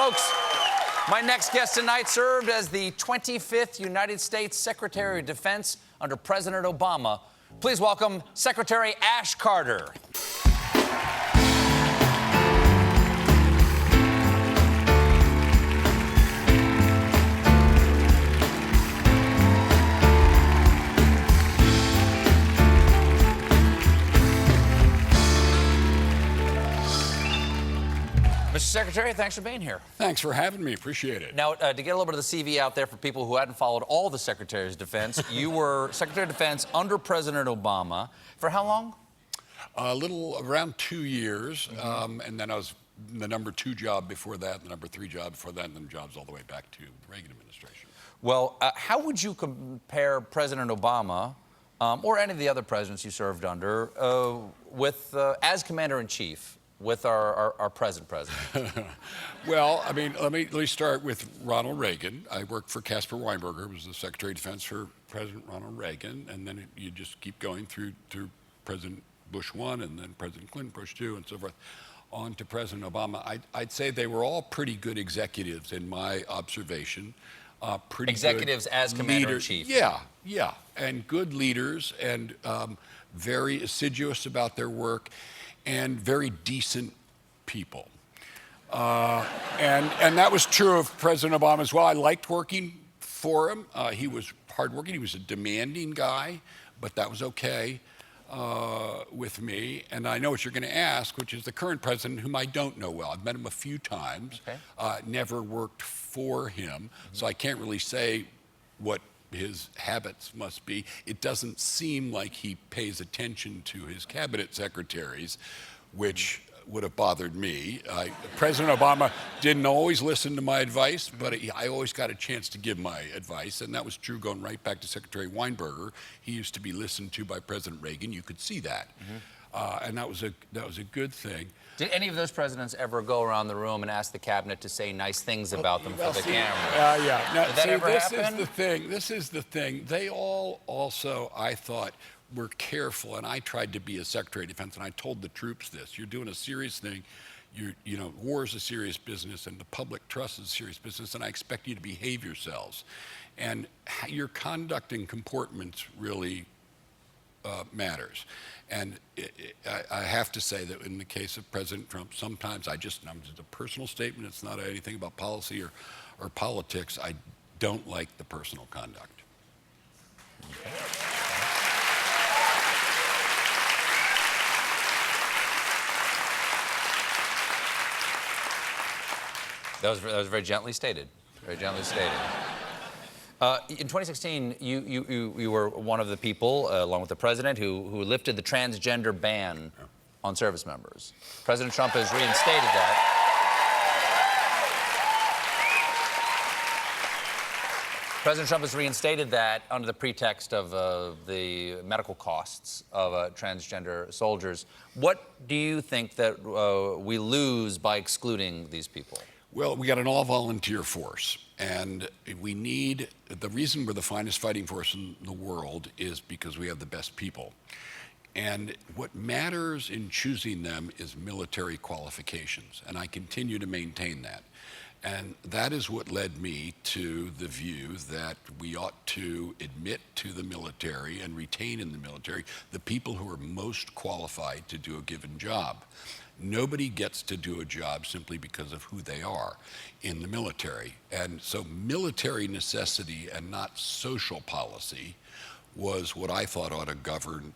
Folks, my next guest tonight served as the 25th United States Secretary of Defense under President Obama. Please welcome Secretary Ash Carter. Mr. Secretary, thanks for being here. Thanks for having me. Appreciate it. Now, to get a little bit of the CV out there for people who hadn't followed all the Secretaries of Defense, you were Secretary of Defense under President Obama. For how long? A little around 2 years, and then I was the #2 job before that, the #3 job before that, and then jobs all the way back to the Reagan administration. Well, how would you compare President Obama, or any of the other presidents you served under, with as Commander-in-Chief? With our present president? Well, I mean, let me start with Ronald Reagan. I worked for Caspar Weinberger, who was the Secretary of Defense for President Ronald Reagan, and then you just keep going through President Bush 1, and then President Clinton, Bush 2, and so forth, on to President Obama. I'd say they were all pretty good executives in my observation. Pretty executives good as Commander-in-Chief. Yeah, and good leaders, and very assiduous about their work, and very decent people. And that was true of President Obama as well. I liked working for him. He was hardworking. He was a demanding guy, but that was okay with me. And I know what you're going to ask, which is the current president, whom I don't know well. I've met him a few times, never worked for him, so I can't really say what his habits must be. It doesn't seem like he pays attention to his cabinet secretaries, which would have bothered me. President Obama didn't always listen to my advice, but I always got a chance to give my advice, and that was true going right back to Secretary Weinberger. He used to be listened to by President Reagan. You could see that, and that was a good thing. Did any of those presidents ever go around the room and ask the cabinet to say nice things about them for the camera? Yeah. Now, Did that ever happen? This is the thing. They all also, I thought, were careful, and I tried to be a Secretary of Defense, and I told the troops this: you're doing a serious thing. You know, war is a serious business, and the public trust is a serious business, and I expect you to behave yourselves. And your conduct and comportment really matters. And I have to say that in the case of President Trump, sometimes it's a personal statement, it's not anything about policy or politics, I don't like the personal conduct. Okay. That was very gently stated. Very gently stated. In 2016, you were one of the people, along with the president, who lifted the transgender ban on service members. President Trump has reinstated that. President Trump has reinstated that under the pretext of the medical costs of transgender soldiers. What do you think that we lose by excluding these people? Well, we got an all-volunteer force, and the reason we're the finest fighting force in the world is because we have the best people. And what matters in choosing them is military qualifications, and I continue to maintain that. And that is what led me to the view that we ought to admit to the military and retain in the military the people who are most qualified to do a given job. Nobody gets to do a job simply because of who they are in the military. And so military necessity and not social policy was what I thought ought to govern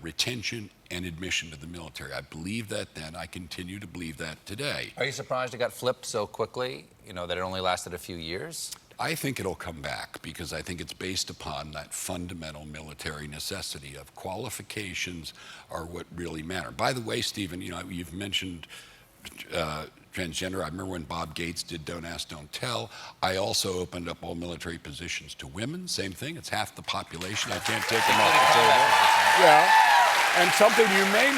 retention and admission to the military. I believed that then. I continue to believe that today. Are you surprised it got flipped so quickly, that it only lasted a few years? I think it'll come back because I think it's based upon that fundamental military necessity of qualifications are what really matter. By the way, Stephen, you've mentioned transgender. I remember when Bob Gates did Don't Ask, Don't Tell. I also opened up all military positions to women. Same thing. It's half the population. I can't take them off the table. Yeah. And something you may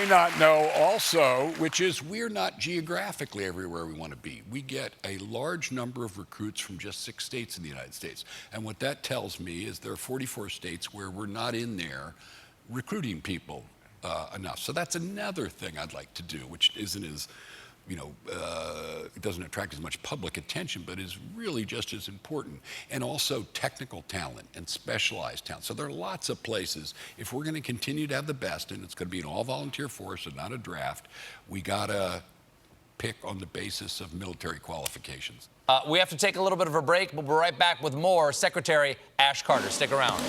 not know also, which is we're not geographically everywhere we want to be. We get a large number of recruits from just 6 states in the United States. And what that tells me is there are 44 states where we're not in there recruiting people enough. So that's another thing I'd like to do, which isn't as it doesn't attract as much public attention, but is really just as important. And also technical talent and specialized talent. So there are lots of places. If we're going to continue to have the best, and it's going to be an all-volunteer force and not a draft, we got to pick on the basis of military qualifications. We have to take a little bit of a break. We'll be right back with more Secretary Ash Carter. Stick around.